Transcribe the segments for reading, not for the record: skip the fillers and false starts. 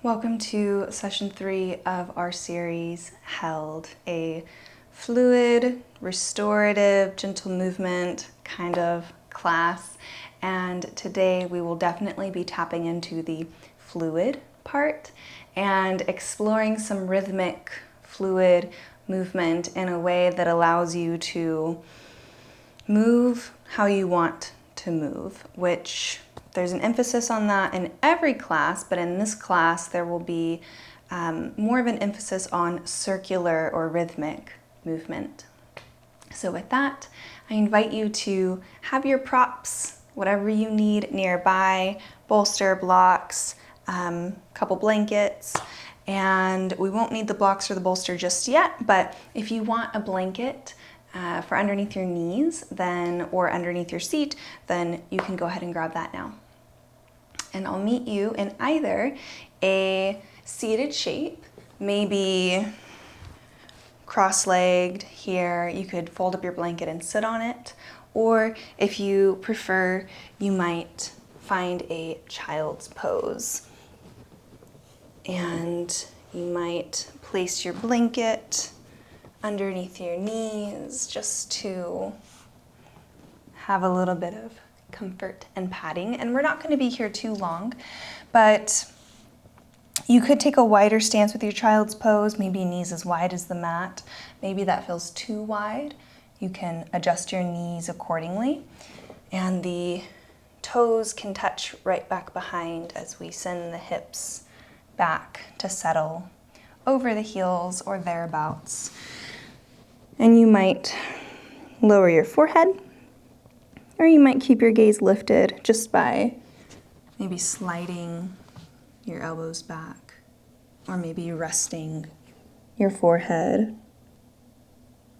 Welcome to session 3 of our series, Held, a fluid, restorative, gentle movement kind of class. And today we will definitely be tapping into the fluid part and exploring some rhythmic, fluid movement in a way that allows you to move how you want to move, which there's an emphasis on that in every class, but in this class there will be more of an emphasis on circular or rhythmic movement. So with that, I invite you to have your props, whatever you need nearby, bolster, blocks, couple blankets, and we won't need the blocks or the bolster just yet, but if you want a blanket for underneath your knees or underneath your seat, then you can go ahead and grab that now. And I'll meet you in either a seated shape, maybe cross-legged here. You could fold up your blanket and sit on it, or if you prefer, you might find a child's pose. And you might place your blanket underneath your knees just to have a little bit of comfort and padding. And we're not going to be here too long, but you could take a wider stance with your child's pose, maybe knees as wide as the mat. Maybe that feels too wide. You can adjust your knees accordingly, and the toes can touch right back behind as we send the hips back to settle over the heels or thereabouts. And you might lower your forehead, or you might keep your gaze lifted just by maybe sliding your elbows back, or maybe resting your forehead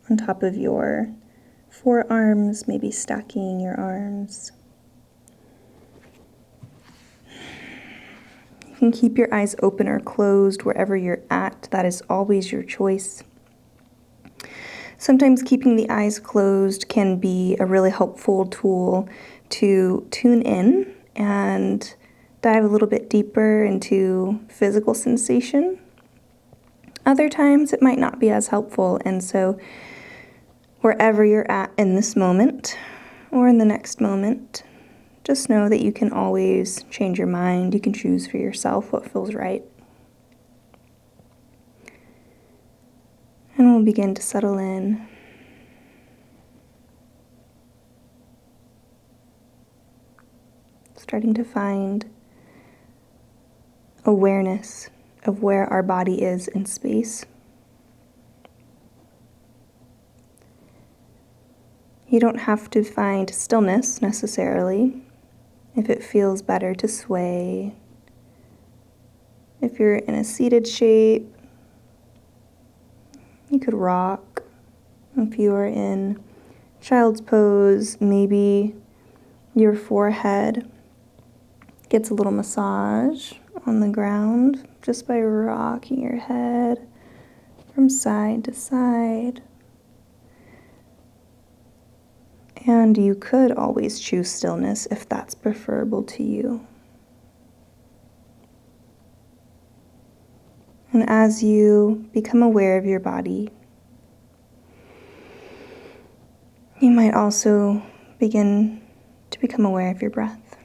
on top of your forearms, maybe stacking your arms. You can keep your eyes open or closed wherever you're at. That is always your choice. Sometimes keeping the eyes closed can be a really helpful tool to tune in and dive a little bit deeper into physical sensation. Other times it might not be as helpful, and so wherever you're at in this moment or in the next moment, just know that you can always change your mind. You can choose for yourself what feels right. And we'll begin to settle in. Starting to find awareness of where our body is in space. You don't have to find stillness necessarily. If it feels better to sway, if you're in a seated shape, you could rock. If you are in child's pose, maybe your forehead gets a little massage on the ground just by rocking your head from side to side. And you could always choose stillness if that's preferable to you. And as you become aware of your body, you might also begin to become aware of your breath.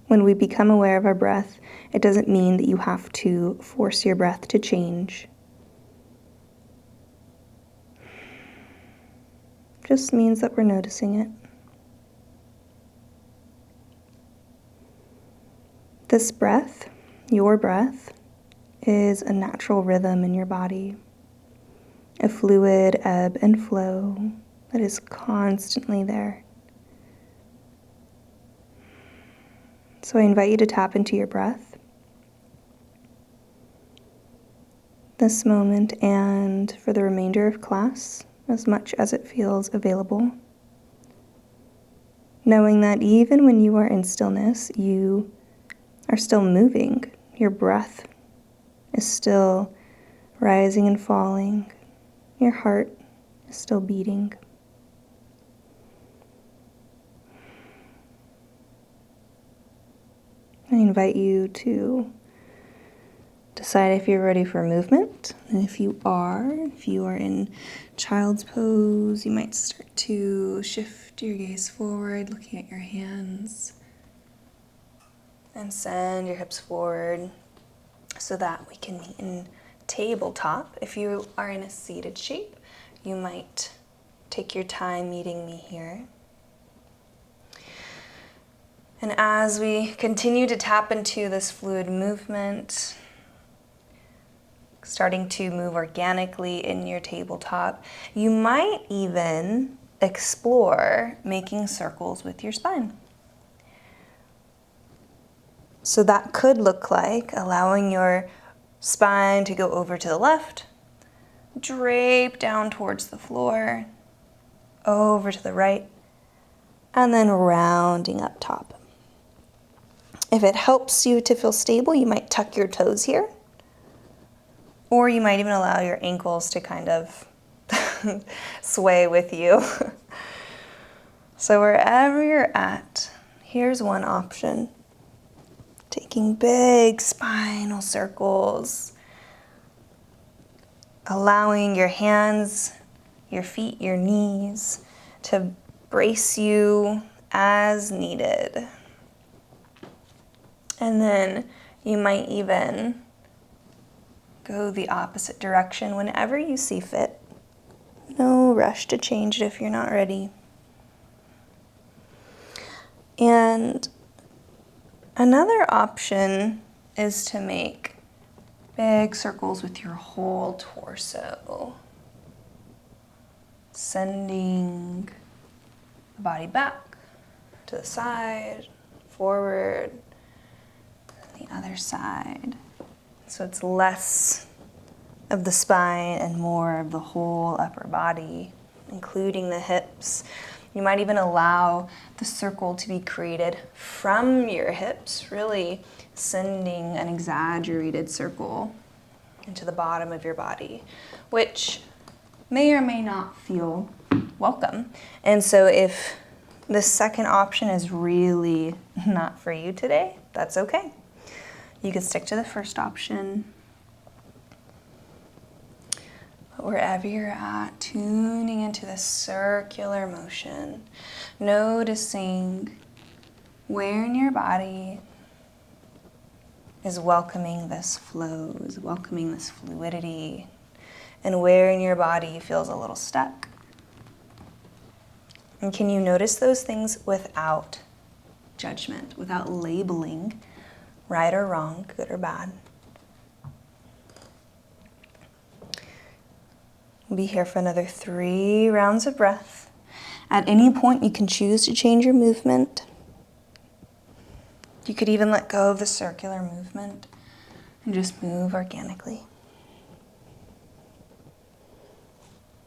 When we become aware of our breath, it doesn't mean that you have to force your breath to change. It just means that we're noticing it. This breath, your breath, is a natural rhythm in your body, a fluid ebb and flow that is constantly there. So I invite you to tap into your breath this moment and for the remainder of class, as much as it feels available. Knowing that even when you are in stillness, you are still moving. Your breath is still rising and falling. Your heart is still beating. I invite you to decide if you're ready for movement. And if you are in child's pose, you might start to shift your gaze forward, looking at your hands. And send your hips forward so that we can meet in tabletop. If you are in a seated shape, you might take your time meeting me here. And as we continue to tap into this fluid movement, starting to move organically in your tabletop, you might even explore making circles with your spine. So that could look like allowing your spine to go over to the left, drape down towards the floor, over to the right, and then rounding up top. If it helps you to feel stable, you might tuck your toes here, or you might even allow your ankles to kind of sway with you. So wherever you're at, here's one option. Taking big spinal circles, allowing your hands, your feet, your knees to brace you as needed. And then you might even go the opposite direction whenever you see fit. No rush to change it if you're not ready. And another option is to make big circles with your whole torso, sending the body back to the side, forward, the other side. So it's less of the spine and more of the whole upper body, including the hips. You might even allow the circle to be created from your hips, really sending an exaggerated circle into the bottom of your body, which may or may not feel welcome. And so if the second option is really not for you today, that's okay. You can stick to the first option. But wherever you're at, tuning into this circular motion, noticing where in your body is welcoming this flow, is welcoming this fluidity, and where in your body feels a little stuck. And can you notice those things without judgment, without labeling right or wrong, good or bad? We'll be here for another 3 rounds of breath. At any point, you can choose to change your movement. You could even let go of the circular movement and just move organically.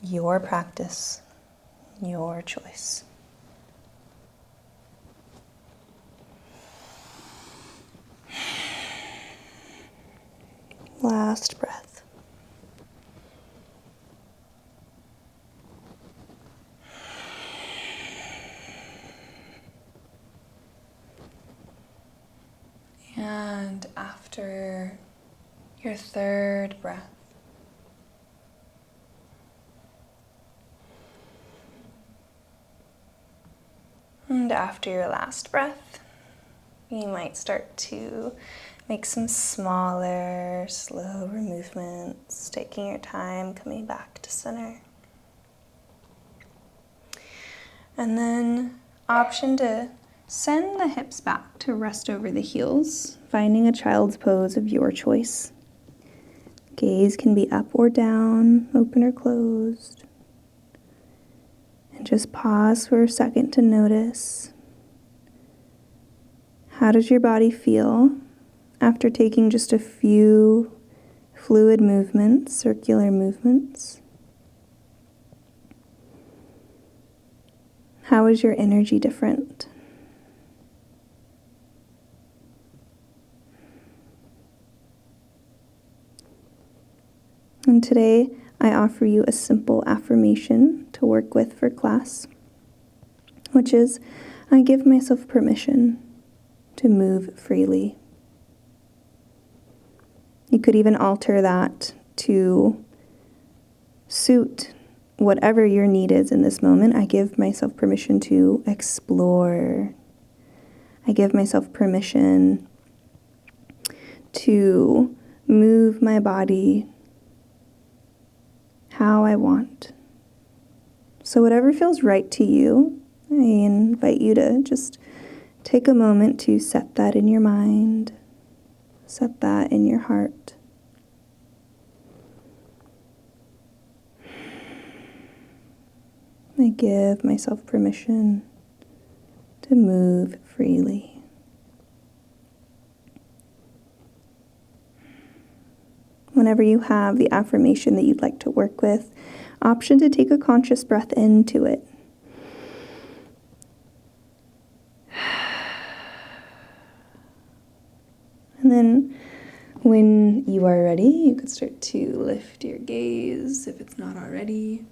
Your practice, your choice. Last breath. And after your third breath, and after your last breath, you might start to make some smaller, slower movements, taking your time, coming back to center. And then option to send the hips back to rest over the heels, finding a child's pose of your choice. Gaze can be up or down, open or closed. And just pause for a second to notice. How does your body feel after taking just a few fluid movements, circular movements? How is your energy different? And today, I offer you a simple affirmation to work with for class, which is, I give myself permission to move freely. You could even alter that to suit whatever your need is in this moment. I give myself permission to explore. I give myself permission to move my body how I want. So whatever feels right to you, I invite you to just take a moment to set that in your mind, set that in your heart. I give myself permission to move freely. Whenever you have the affirmation that you'd like to work with, option to take a conscious breath into it. And then when you are ready, you could start to lift your gaze if it's not already.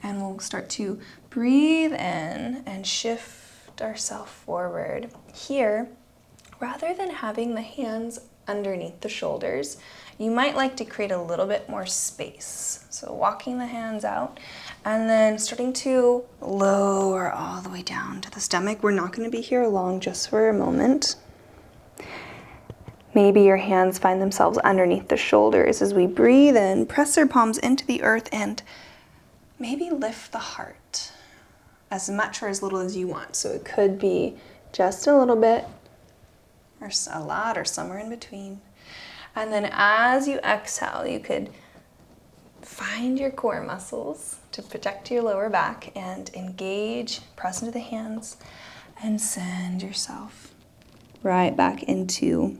And we'll start to breathe in and shift ourselves forward. Here, rather than having the hands underneath the shoulders, you might like to create a little bit more space. So walking the hands out and then starting to lower all the way down to the stomach. We're not going to be here long, just for a moment. Maybe your hands find themselves underneath the shoulders as we breathe in, press our palms into the earth, and maybe lift the heart as much or as little as you want. So it could be just a little bit, or a lot, or somewhere in between. And then as you exhale, you could find your core muscles to protect your lower back and engage, press into the hands, and send yourself right back into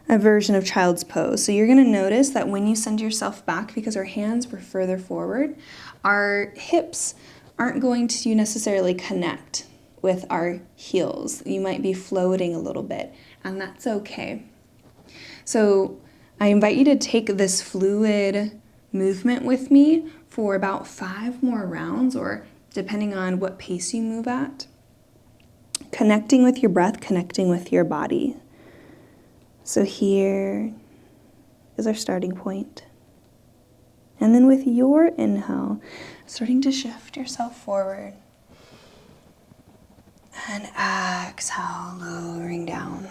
a version of child's pose. So you're going to notice that when you send yourself back, because our hands were further forward, our hips aren't going to necessarily connect with our heels. You might be floating a little bit, and that's okay. So I invite you to take this fluid movement with me for about 5 more rounds, or depending on what pace you move at. Connecting with your breath, connecting with your body. So here is our starting point. And then with your inhale, starting to shift yourself forward. And exhale, lowering down.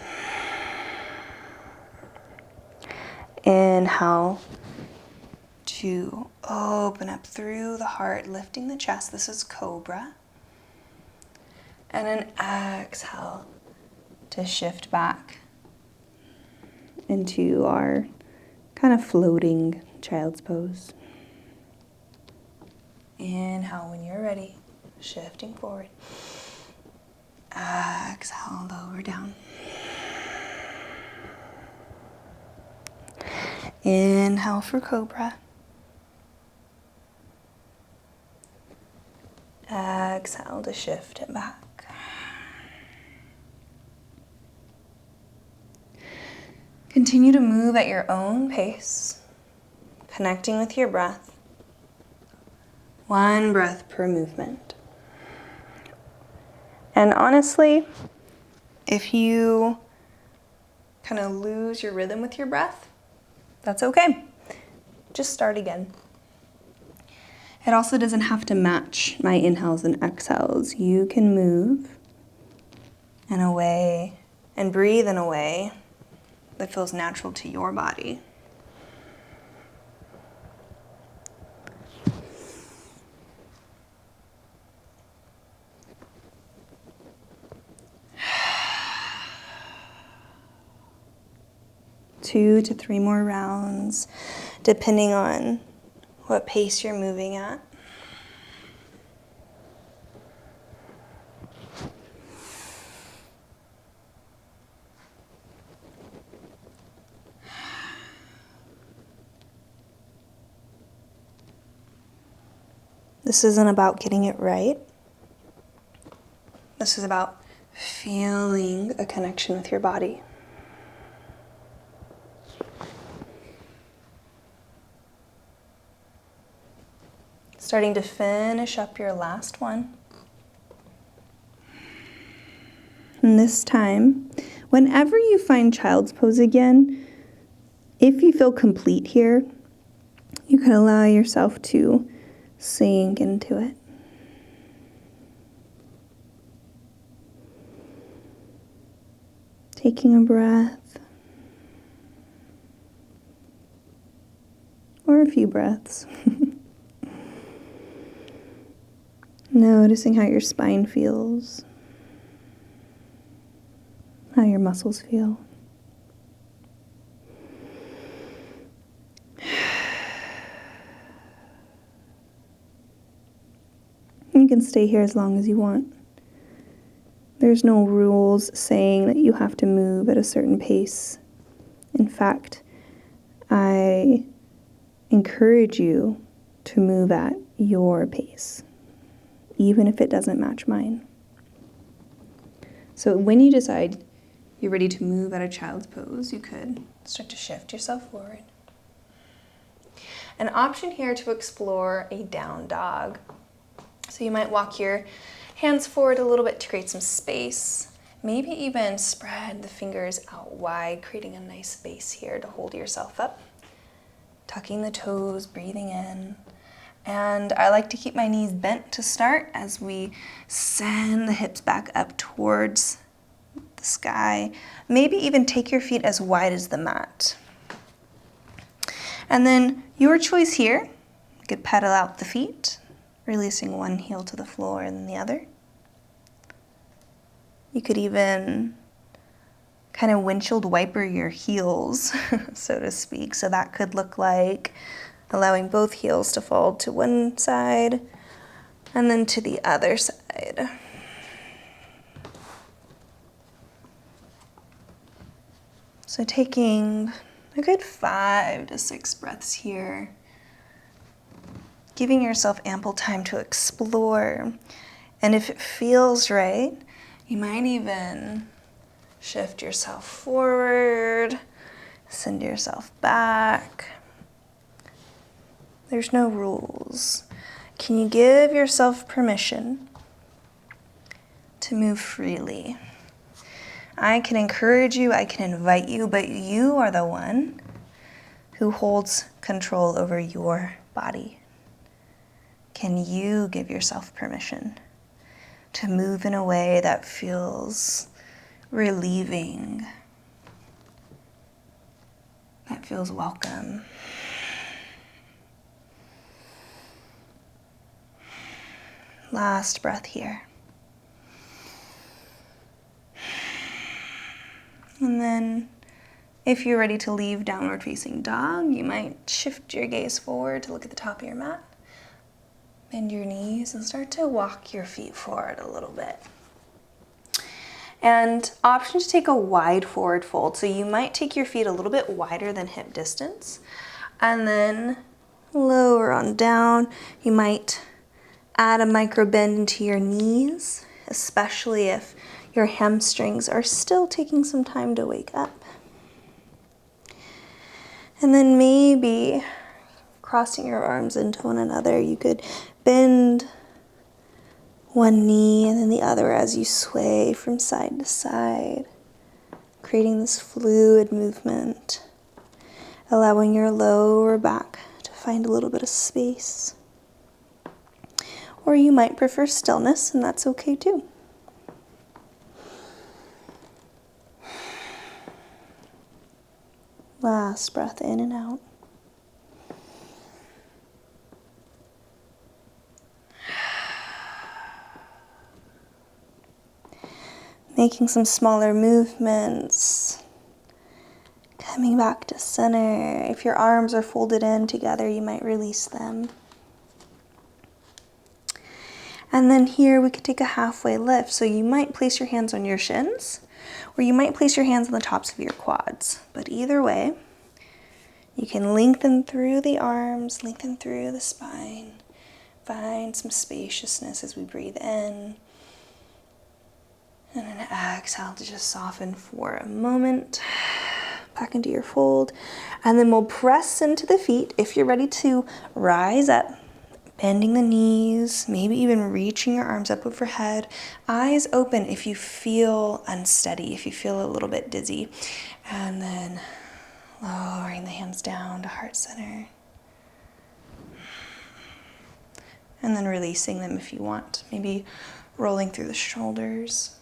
Inhale to open up through the heart, lifting the chest. This is Cobra. And then exhale to shift back into our kind of floating child's pose. Inhale when you're ready, shifting forward. Exhale, lower down. Inhale for Cobra. Exhale to shift it back. Continue to move at your own pace, connecting with your breath. 1 breath per movement. And honestly, if you kind of lose your rhythm with your breath, that's okay. Just start again. It also doesn't have to match my inhales and exhales. You can move in a way and breathe in a way that feels natural to your body. Two to 3 more rounds, depending on what pace you're moving at. This isn't about getting it right. This is about feeling a connection with your body. Starting to finish up your last one. And this time, whenever you find child's pose again, if you feel complete here, you can allow yourself to sink into it. Taking a breath, or a few breaths. Noticing how your spine feels, how your muscles feel. You can stay here as long as you want. There's no rules saying that you have to move at a certain pace. In fact, I encourage you to move at your pace, even if it doesn't match mine. So when you decide you're ready to move at a child's pose, you could start to shift yourself forward. An option here to explore a down dog. So you might walk your hands forward a little bit to create some space. Maybe even spread the fingers out wide, creating a nice base here to hold yourself up. Tucking the toes, breathing in. And I like to keep my knees bent to start as we send the hips back up towards the sky. Maybe even take your feet as wide as the mat. And then your choice here, you could pedal out the feet, releasing one heel to the floor and then the other. You could even kind of windshield wiper your heels, so to speak. So that could look like allowing both heels to fall to one side and then to the other side. So taking a good 5 to 6 breaths here, giving yourself ample time to explore. And if it feels right, you might even shift yourself forward, send yourself back. There's no rules. Can you give yourself permission to move freely? I can encourage you, I can invite you, but you are the one who holds control over your body. Can you give yourself permission to move in a way that feels relieving, that feels welcome? Last breath here. And then if you're ready to leave downward facing dog, you might shift your gaze forward to look at the top of your mat. Bend your knees and start to walk your feet forward a little bit. And option to take a wide forward fold. So you might take your feet a little bit wider than hip distance and then lower on down. You might add a micro bend into your knees, especially if your hamstrings are still taking some time to wake up. And then maybe crossing your arms into one another, you could bend one knee and then the other as you sway from side to side, creating this fluid movement, allowing your lower back to find a little bit of space. Or you might prefer stillness, and that's okay too. Last breath in and out. Making some smaller movements. Coming back to center. If your arms are folded in together, you might release them. And then here we could take a halfway lift. So you might place your hands on your shins, or you might place your hands on the tops of your quads. But either way, you can lengthen through the arms, lengthen through the spine. Find some spaciousness as we breathe in. And then exhale to just soften for a moment. Back into your fold. And then we'll press into the feet. If you're ready to rise up, Bending the knees, maybe even reaching your arms up overhead. Eyes open if you feel unsteady, if you feel a little bit dizzy. And then lowering the hands down to heart center. And then releasing them if you want. Maybe rolling through the shoulders.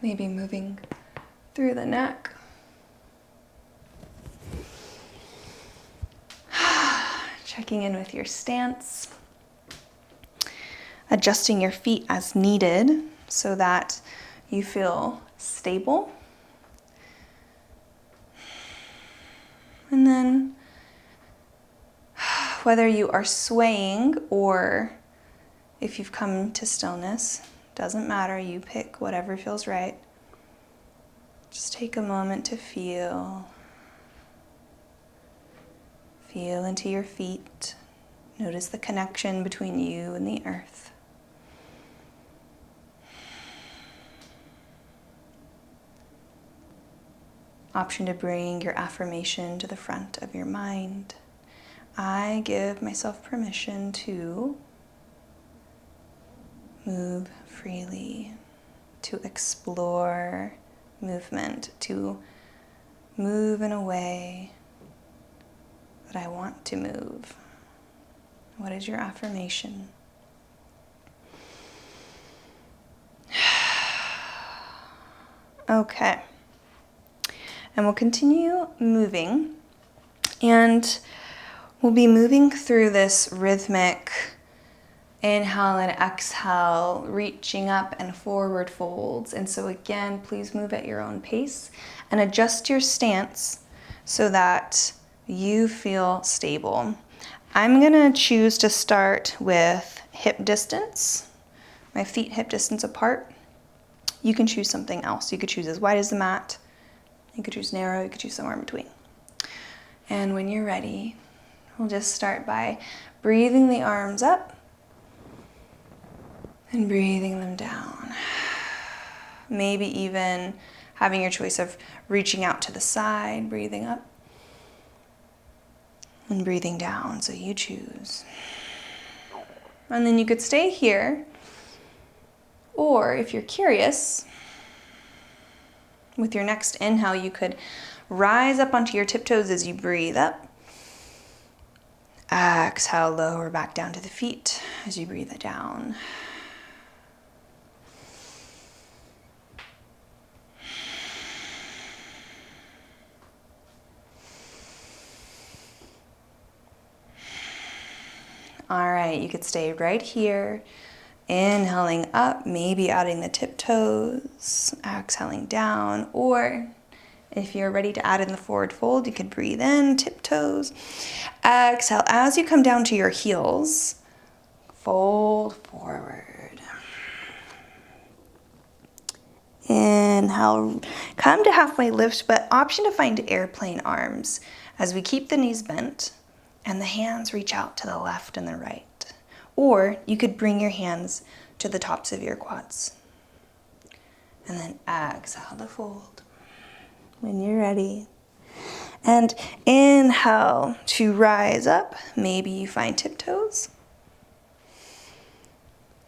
Maybe moving through the neck. Checking in with your stance. Adjusting your feet as needed so that you feel stable. And then whether you are swaying or if you've come to stillness, doesn't matter, you pick whatever feels right. Just take a moment to feel. Feel into your feet. Notice the connection between you and the earth. Option to bring your affirmation to the front of your mind. I give myself permission to move freely, to explore movement, to move in a way that I want to move. What is your affirmation? Okay. And we'll continue moving, and we'll be moving through this rhythmic inhale and exhale, reaching up and forward folds. And so again, please move at your own pace and adjust your stance so that you feel stable. I'm gonna choose to start with hip distance, my feet hip distance apart. You can choose something else. You could choose as wide as the mat. You could choose narrow, you could choose somewhere in between. And when you're ready, we'll just start by breathing the arms up and breathing them down. Maybe even having your choice of reaching out to the side, breathing up, and breathing down, so you choose. And then you could stay here, or if you're curious, with your next inhale, you could rise up onto your tiptoes as you breathe up. Exhale, lower back down to the feet as you breathe it down. All right, you could stay right here, inhaling up, maybe adding the tiptoes, exhaling down, or if you're ready to add in the forward fold, you could breathe in, tiptoes, exhale. As you come down to your heels, fold forward. Inhale, come to halfway lift, but option to find airplane arms as we keep the knees bent and the hands reach out to the left and the right. Or you could bring your hands to the tops of your quads. And then exhale to fold when you're ready. And inhale to rise up. Maybe you find tiptoes.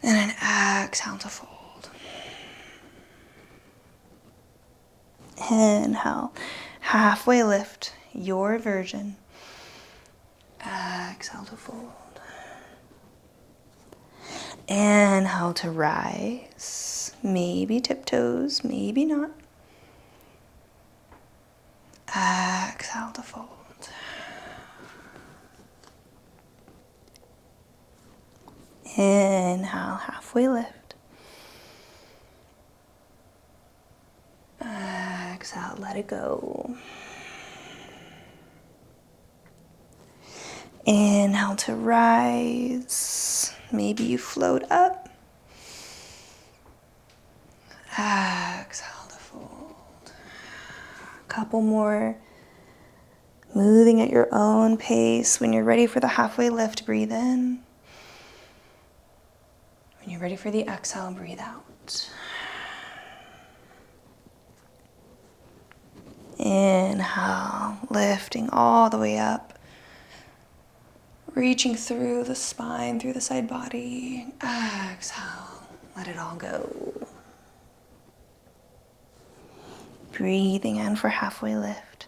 And then exhale to fold. Inhale, halfway lift, your version. Exhale to fold. Inhale to rise. Maybe tiptoes, maybe not. Exhale to fold. Inhale, halfway lift. Exhale, let it go. Inhale to rise. Maybe you float up. Exhale to fold. A couple more. Moving at your own pace. When you're ready for the halfway lift, breathe in. When you're ready for the exhale, breathe out. Inhale, lifting all the way up, reaching through the spine, through the side body. Exhale, let it all go. Breathing in for halfway lift.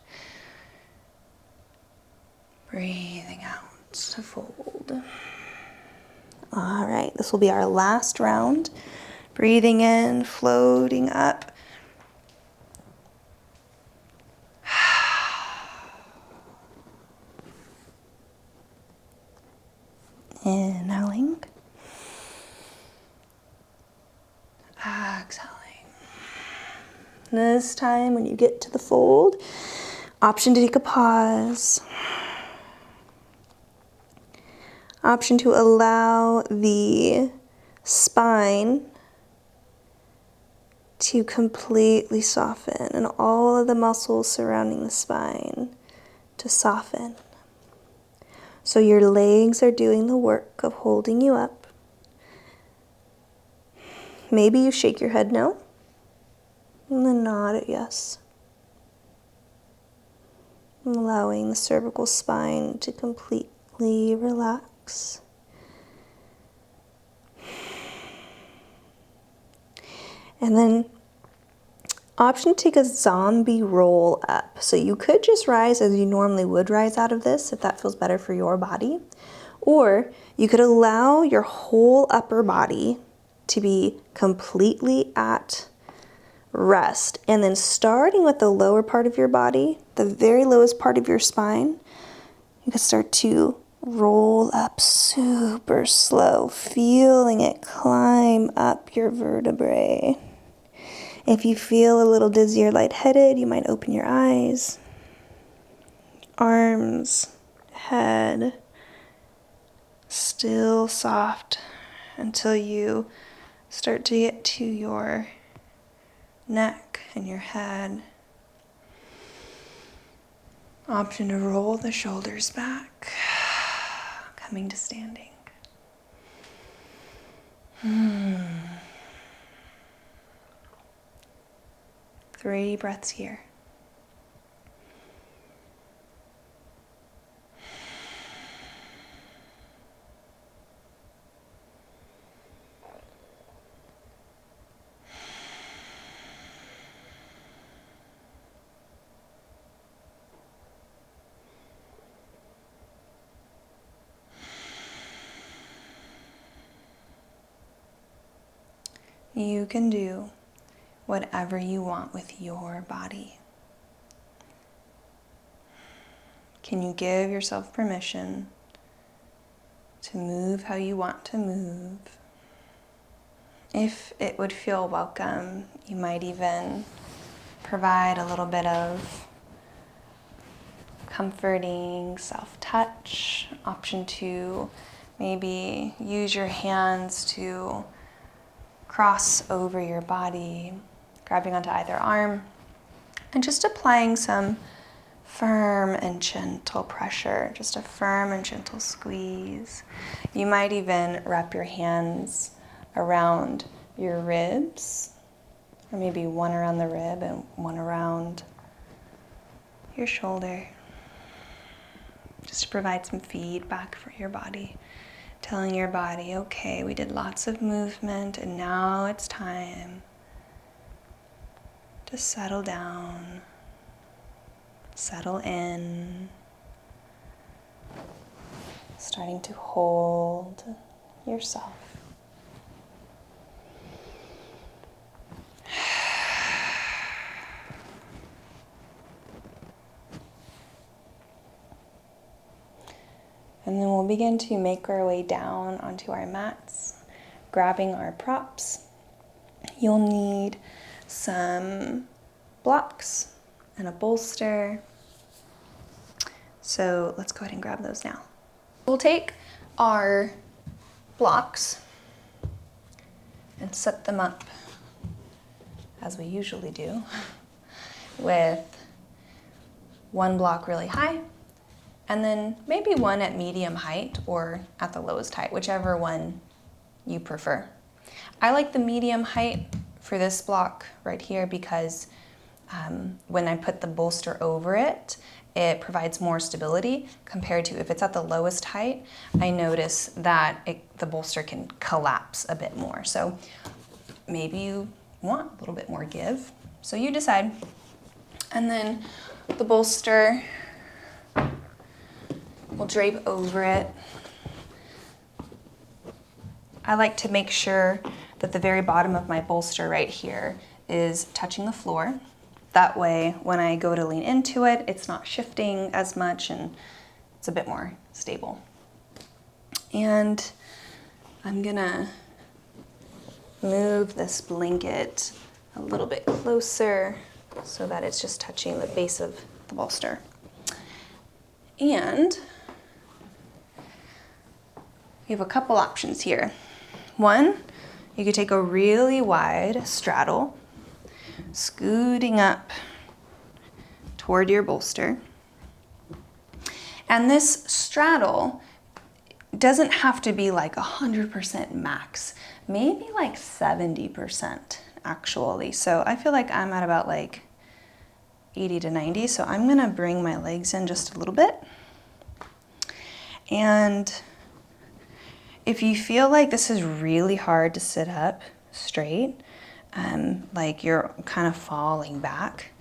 Breathing out to fold. All right, this will be our last round. Breathing in, floating up. Inhaling. Exhaling. This time when you get to the fold, option to take a pause. Option to allow the spine to completely soften and all of the muscles surrounding the spine to soften. So your legs are doing the work of holding you up. Maybe you shake your head no, and then nod at yes. Allowing the cervical spine to completely relax. And then option to take a zombie roll up. So you could just rise as you normally would rise out of this if that feels better for your body. Or you could allow your whole upper body to be completely at rest. And then starting with the lower part of your body, the very lowest part of your spine, you could start to roll up super slow, feeling it climb up your vertebrae. If you feel a little dizzy or lightheaded, you might open your eyes. Arms, head, still soft until you start to get to your neck and your head. Option to roll the shoulders back, coming to standing. 3 breaths here. You can do whatever you want with your body. Can you give yourself permission to move how you want to move? If it would feel welcome, you might even provide a little bit of comforting self-touch. Option to maybe use your hands to cross over your body, grabbing onto either arm, and just applying some firm and gentle pressure, just a firm and gentle squeeze. You might even wrap your hands around your ribs, or maybe one around the rib and one around your shoulder, just to provide some feedback for your body. Telling your body, okay, we did lots of movement and now it's time to settle down, settle in, starting to hold yourself. And then we'll begin to make our way down onto our mats, grabbing our props. You'll need some blocks and a bolster. So let's go ahead and grab those now. We'll take our blocks and set them up as we usually do, with one block really high, and then maybe one at medium height or at the lowest height, whichever one you prefer. I like the medium height for this block right here because when I put the bolster over it, it provides more stability compared to if it's at the lowest height. I notice that the bolster can collapse a bit more. So maybe you want a little bit more give, so you decide. And then the bolster, we'll drape over it. I like to make sure that the very bottom of my bolster right here is touching the floor. That way, when I go to lean into it, it's not shifting as much and it's a bit more stable. And I'm gonna move this blanket a little bit closer so that it's just touching the base of the bolster. And you have a couple options here. One, you could take a really wide straddle, scooting up toward your bolster. And this straddle doesn't have to be like 100% max, maybe like 70% actually. So I feel like I'm at about like 80 to 90. So I'm gonna bring my legs in just a little bit. And if you feel like this is really hard to sit up straight, like you're kind of falling back,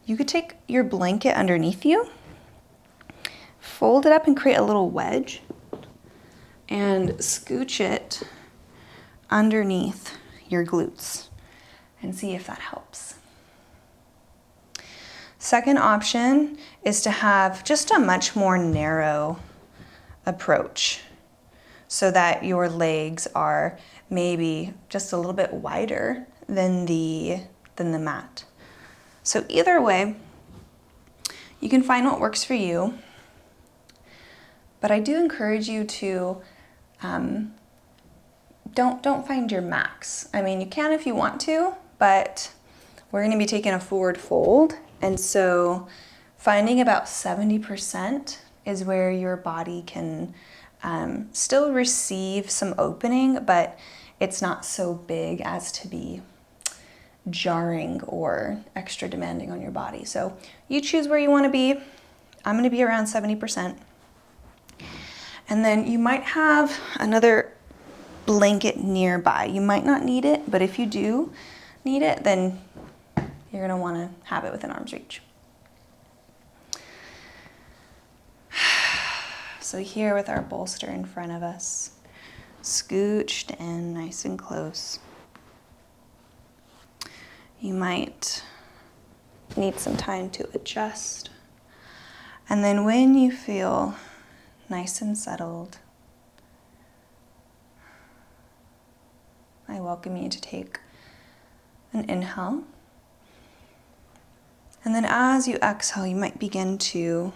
you could take your blanket underneath you, fold it up and create a little wedge, and scooch it underneath your glutes and see if that helps. Second option is to have just a much more narrow approach so that your legs are maybe just a little bit wider than the mat. So either way, you can find what works for you, but I do encourage you to don't find your max. I mean, you can if you want to, but we're going to be taking a forward fold, and so finding about 70% is where your body can still receive some opening, but it's not so big as to be jarring or extra demanding on your body. So you choose where you want to be. I'm going to be around 70%. And then you might have another blanket nearby. You might not need it, but if you do need it, then you're going to want to have it within arm's reach. So here with our bolster in front of us, scooched in nice and close. You might need some time to adjust. And then when you feel nice and settled, I welcome you to take an inhale. And then as you exhale, you might begin to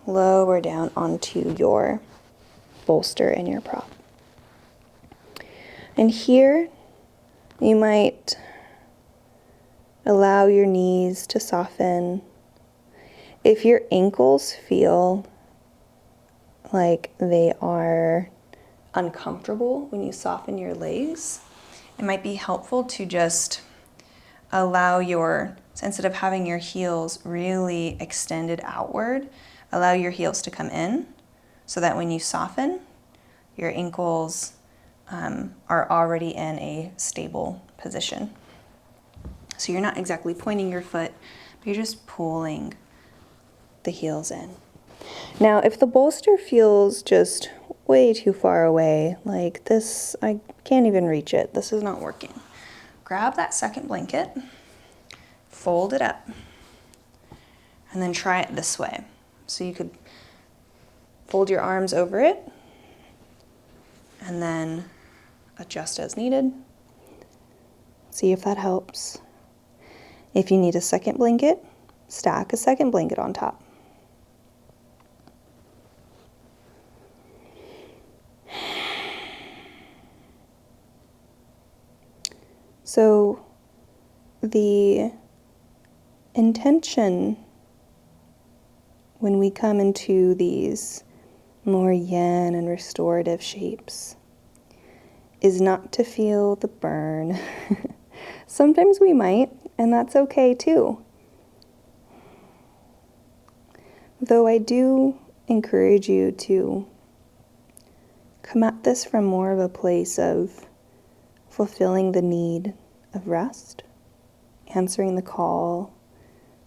lower down onto your bolster and your prop. And here, you might allow your knees to soften. If your ankles feel like they are uncomfortable when you soften your legs, it might be helpful to just allow instead of having your heels really extended outward, allow your heels to come in so that when you soften, your ankles are already in a stable position. So you're not exactly pointing your foot, but you're just pulling the heels in. Now, if the bolster feels just way too far away, like this, I can't even reach it, this is not working, grab that second blanket, fold it up, and then try it this way. So you could fold your arms over it and then adjust as needed. See if that helps. If you need a second blanket, stack a second blanket on top. So the intention when we come into these more yin and restorative shapes is not to feel the burn. Sometimes we might, and that's okay too. Though I do encourage you to come at this from more of a place of fulfilling the need of rest, answering the call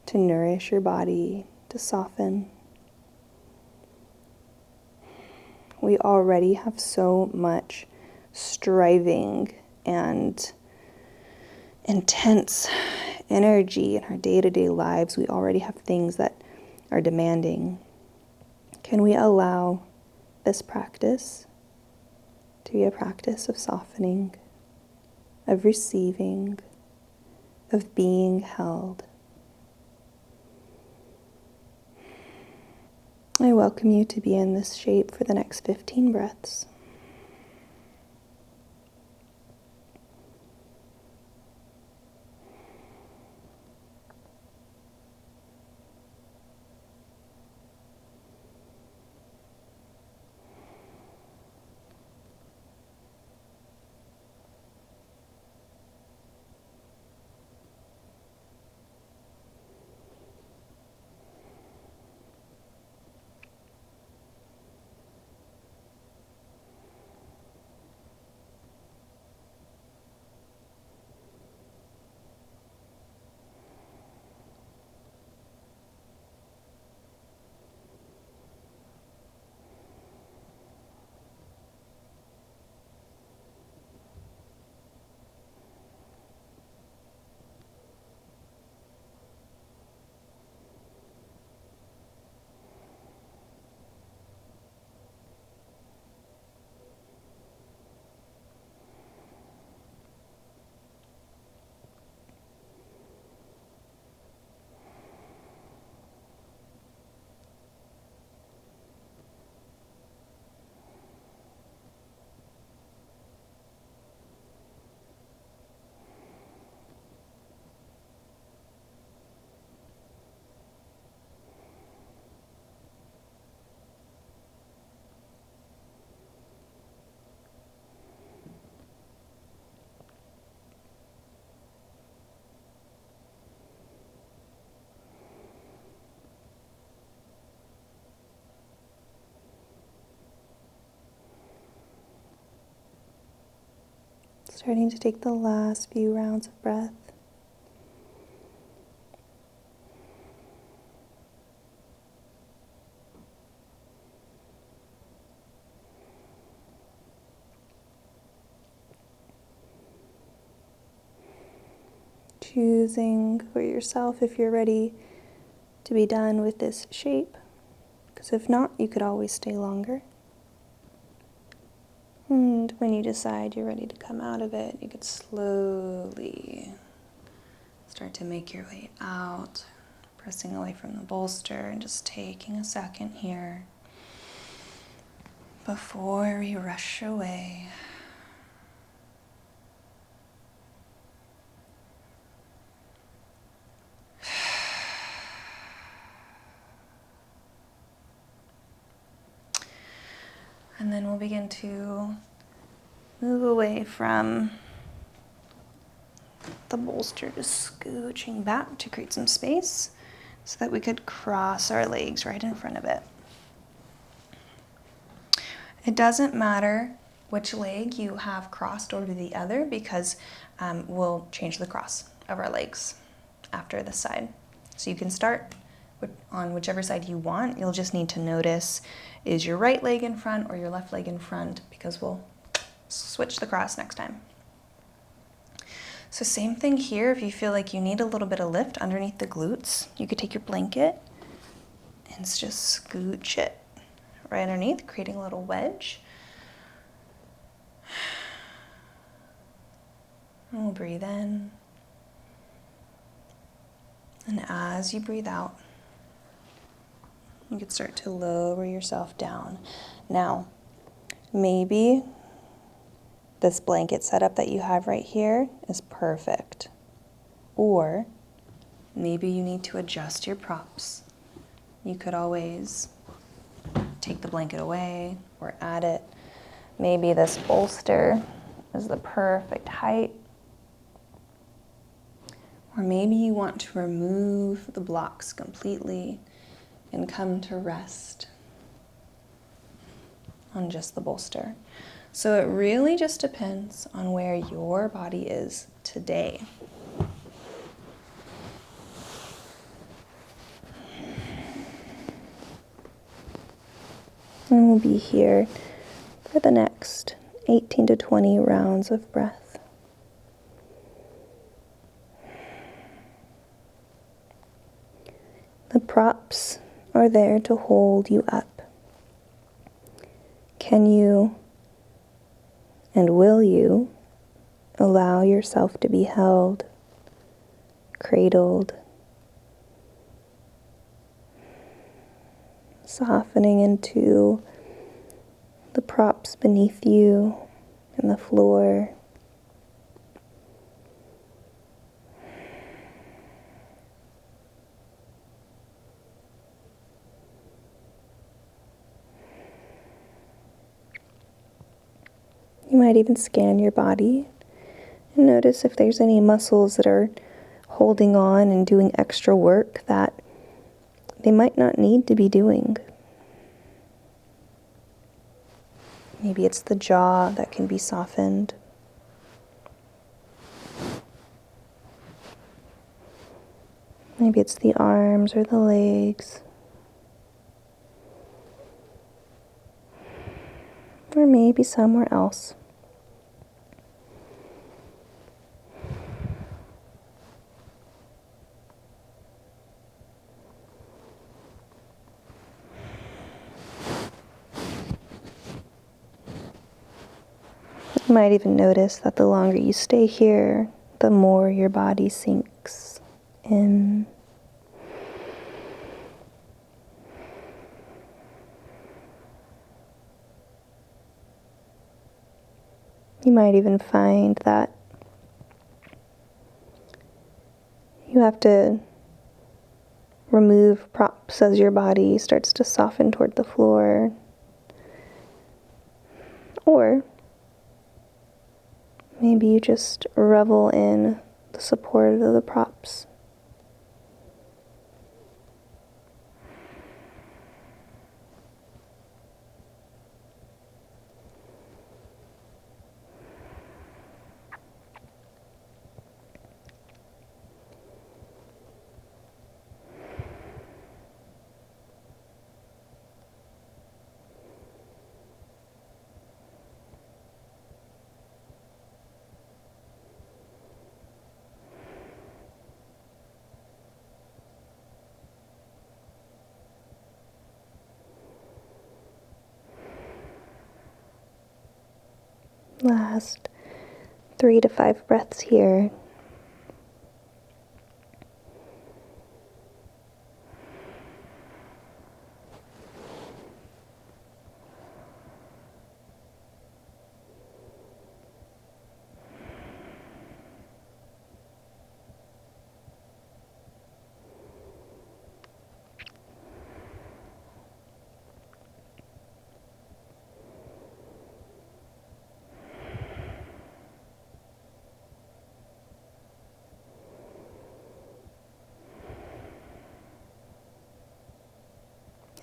to nourish your body, to soften. We already have so much striving and intense energy in our day-to-day lives. We already have things that are demanding. Can we allow this practice to be a practice of softening, of receiving, of being held? I welcome you to be in this shape for the next 15 breaths. Starting to take the last few rounds of breath. Choosing for yourself if you're ready to be done with this shape, because if not, you could always stay longer. And when you decide you're ready to come out of it, you could slowly start to make your way out, pressing away from the bolster and just taking a second here before we rush away. And then we'll begin to move away from the bolster, just scooching back to create some space so that we could cross our legs right in front of it. It doesn't matter which leg you have crossed over to the other, because we'll change the cross of our legs after this side. So you can start on whichever side you want. You'll just need to notice, is your right leg in front or your left leg in front, because we'll switch the cross next time. So same thing here. If you feel like you need a little bit of lift underneath the glutes, you could take your blanket and just scooch it right underneath, creating a little wedge. And we'll breathe in. And as you breathe out, you can start to lower yourself down. Now, maybe this blanket setup that you have right here is perfect. Or maybe you need to adjust your props. You could always take the blanket away or add it. Maybe this bolster is the perfect height. Or maybe you want to remove the blocks completely and come to rest on just the bolster. So it really just depends on where your body is today. And we'll be here for the next 18 to 20 rounds of breath. The props are there to hold you up. Can you and will you allow yourself to be held, cradled, softening into the props beneath you and the floor? You might even scan your body and notice if there's any muscles that are holding on and doing extra work that they might not need to be doing. Maybe it's the jaw that can be softened. Maybe it's the arms or the legs. Or maybe somewhere else. You might even notice that the longer you stay here, the more your body sinks in. You might even find that you have to remove props as your body starts to soften toward the floor. Or maybe you just revel in the support of the props. Last 3 to 5 breaths here.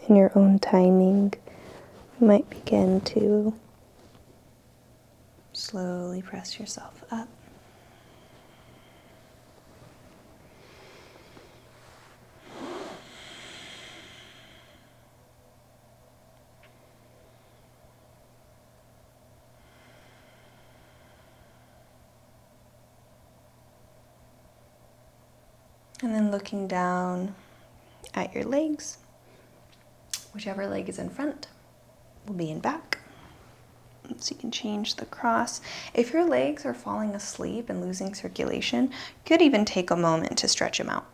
In your own timing, you might begin to slowly press yourself up. And then looking down at your legs. Whichever leg is in front will be in back. So you can change the cross. If your legs are falling asleep and losing circulation, you could even take a moment to stretch them out.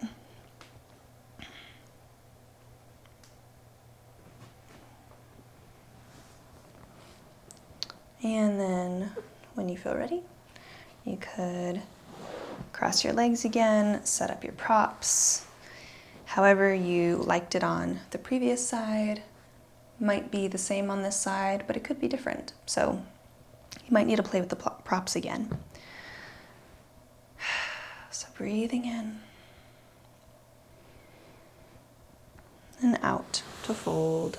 And then when you feel ready, you could cross your legs again, set up your props. However you liked it on the previous side, might be the same on this side, but it could be different. So you might need to play with the props again. So breathing in and out to fold.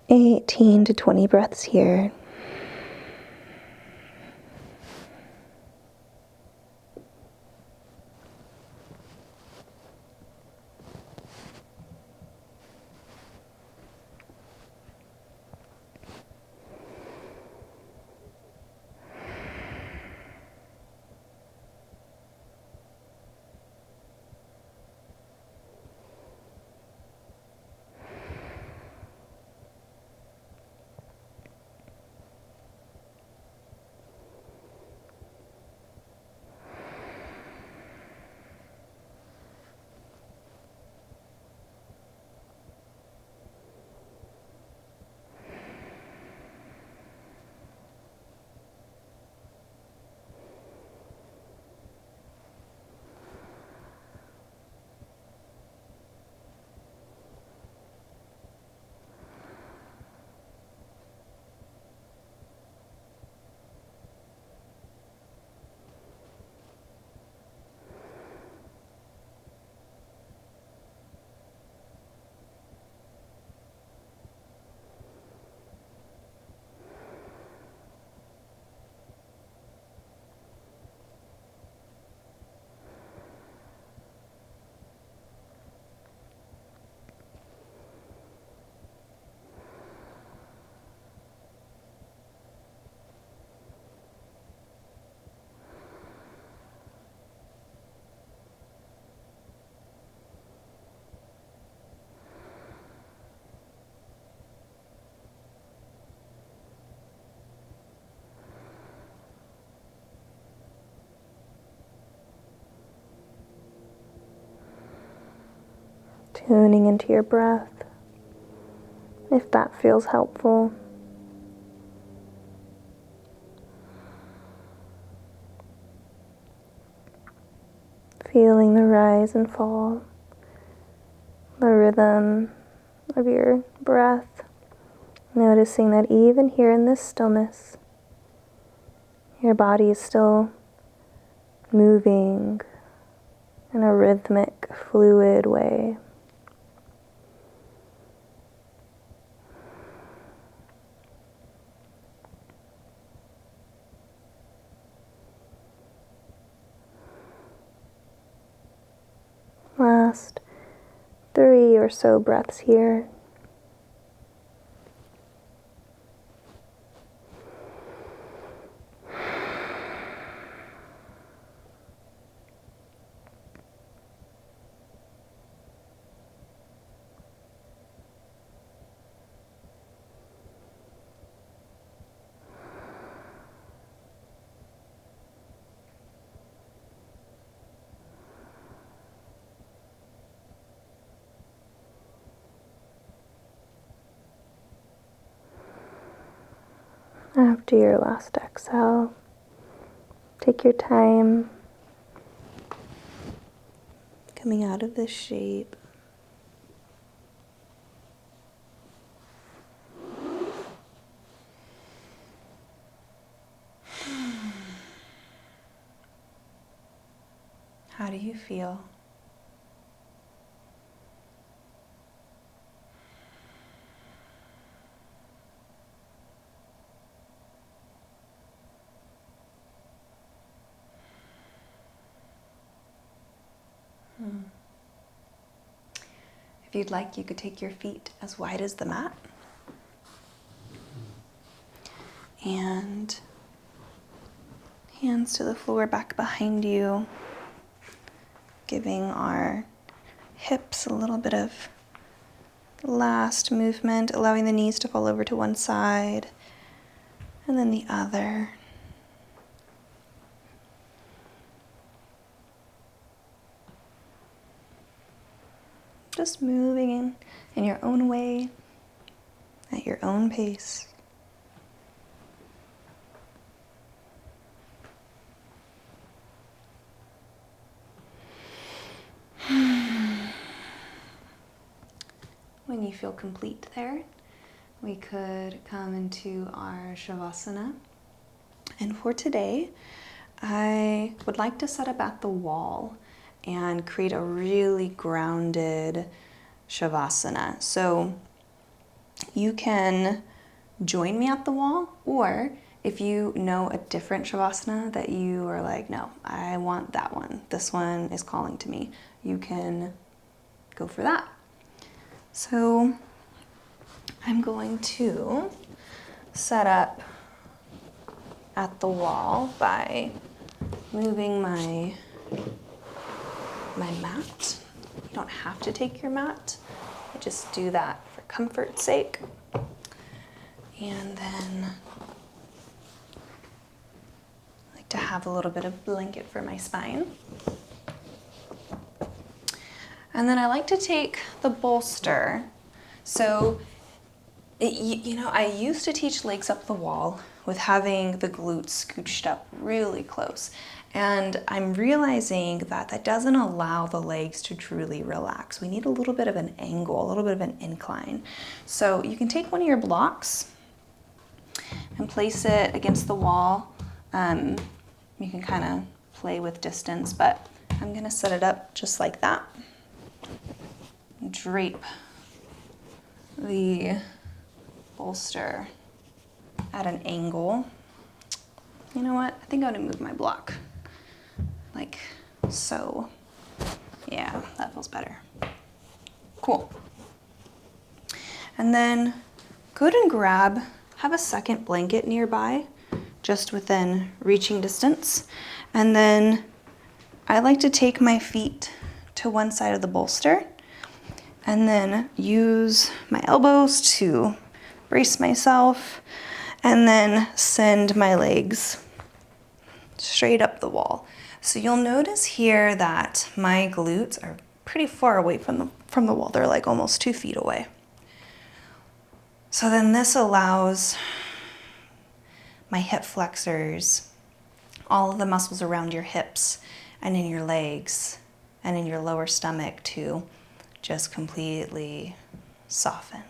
Eighteen to 20 breaths here. Tuning into your breath, if that feels helpful. Feeling the rise and fall, the rhythm of your breath. Noticing that even here in this stillness, your body is still moving in a rhythmic, fluid way. Last 3 or so breaths here. After your last exhale, take your time coming out of this shape. How do you feel? If you'd like, you could take your feet as wide as the mat. And hands to the floor back behind you, giving our hips a little bit of last movement, allowing the knees to fall over to one side and then the other. Just moving in your own way, at your own pace. When you feel complete there, we could come into our Shavasana. And for today, I would like to set up at the wall and create a really grounded Shavasana. So you can join me at the wall, or if you know a different Shavasana that you are like, no, I want that one, this one is calling to me, you can go for that. So I'm going to set up at the wall by moving my mat. You don't have to take your mat. I just do that for comfort's sake. And then I like to have a little bit of blanket for my spine. And then I like to take the bolster. So, I used to teach legs up the wall with having the glutes scooched up really close. And I'm realizing that that doesn't allow the legs to truly relax. We need a little bit of an angle, a little bit of an incline. So you can take one of your blocks and place it against the wall. You can kind of play with distance, but I'm gonna set it up just like that. Drape the bolster at an angle. You know what? I think I'm gonna move my block like so. Yeah, that feels better. Cool. And then go ahead and have a second blanket nearby, just within reaching distance. And then I like to take my feet to one side of the bolster and then use my elbows to brace myself and then send my legs straight up the wall. So you'll notice here that my glutes are pretty far away from the wall. They're like almost 2 feet away. So then this allows my hip flexors, all of the muscles around your hips and in your legs and in your lower stomach to just completely soften.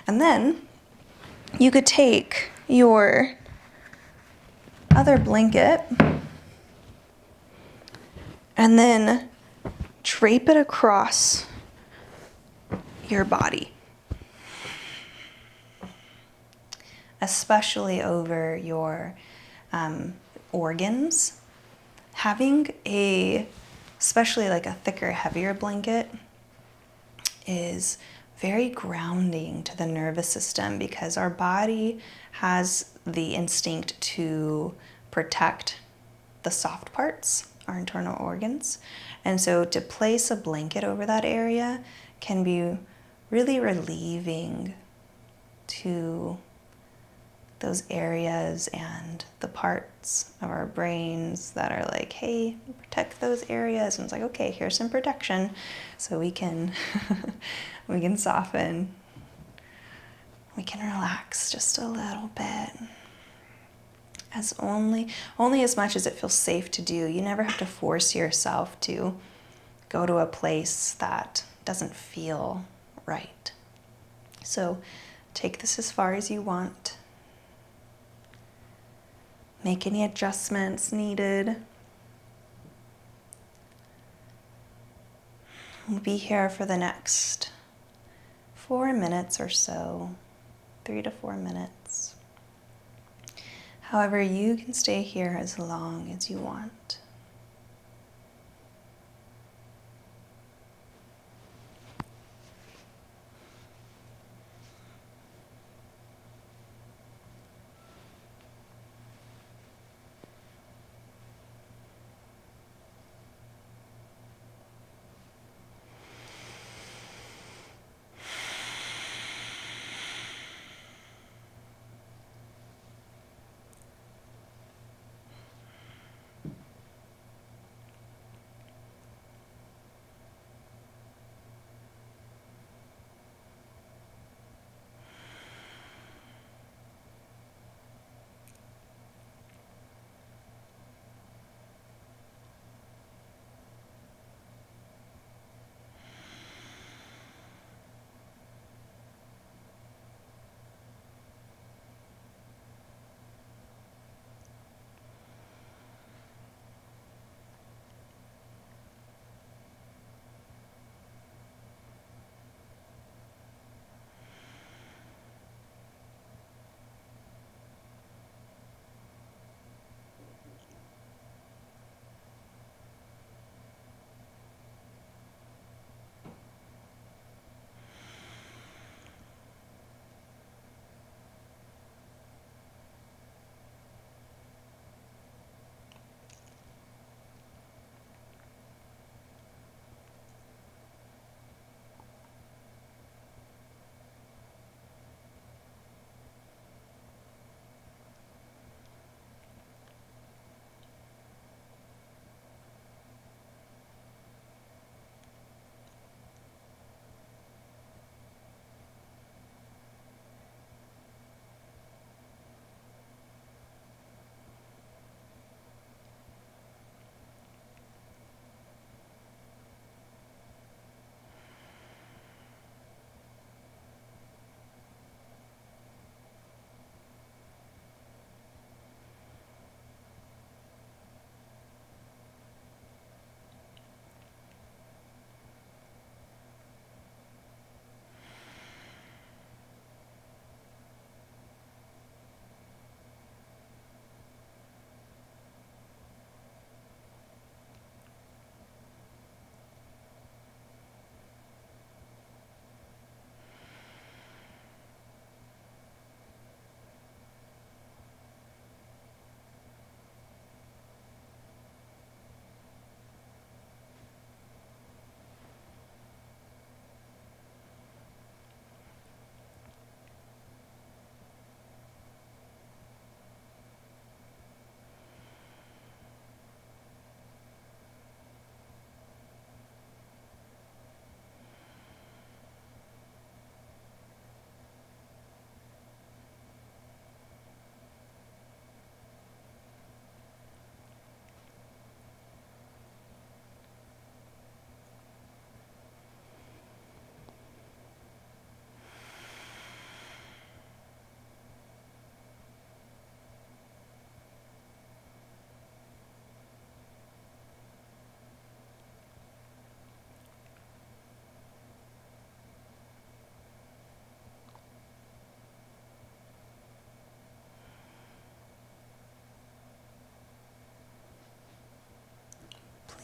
And then you could take your other blanket and then drape it across your body, especially over your organs. Having especially like a thicker, heavier blanket is very grounding to the nervous system because our body has the instinct to protect the soft parts, our internal organs. And so to place a blanket over that area can be really relieving to those areas and the parts of our brains that are like, hey, protect those areas. And it's like, okay, here's some protection so we can we can soften, we can relax just a little bit. As only as much as it feels safe to do. You never have to force yourself to go to a place that doesn't feel right. So take this as far as you want. Make any adjustments needed. We'll be here for the next 4 minutes or so, 3 to 4 minutes. However, you can stay here as long as you want.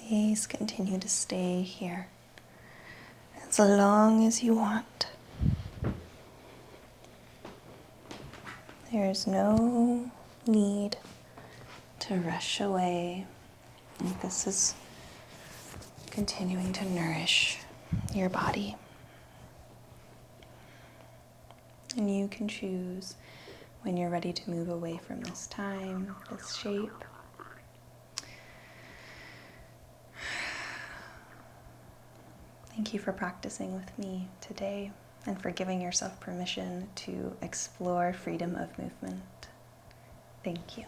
Please continue to stay here as long as you want. There's no need to rush away. This is continuing to nourish your body. And you can choose when you're ready to move away from this time, this shape. Thank you for practicing with me today and for giving yourself permission to explore freedom of movement. Thank you.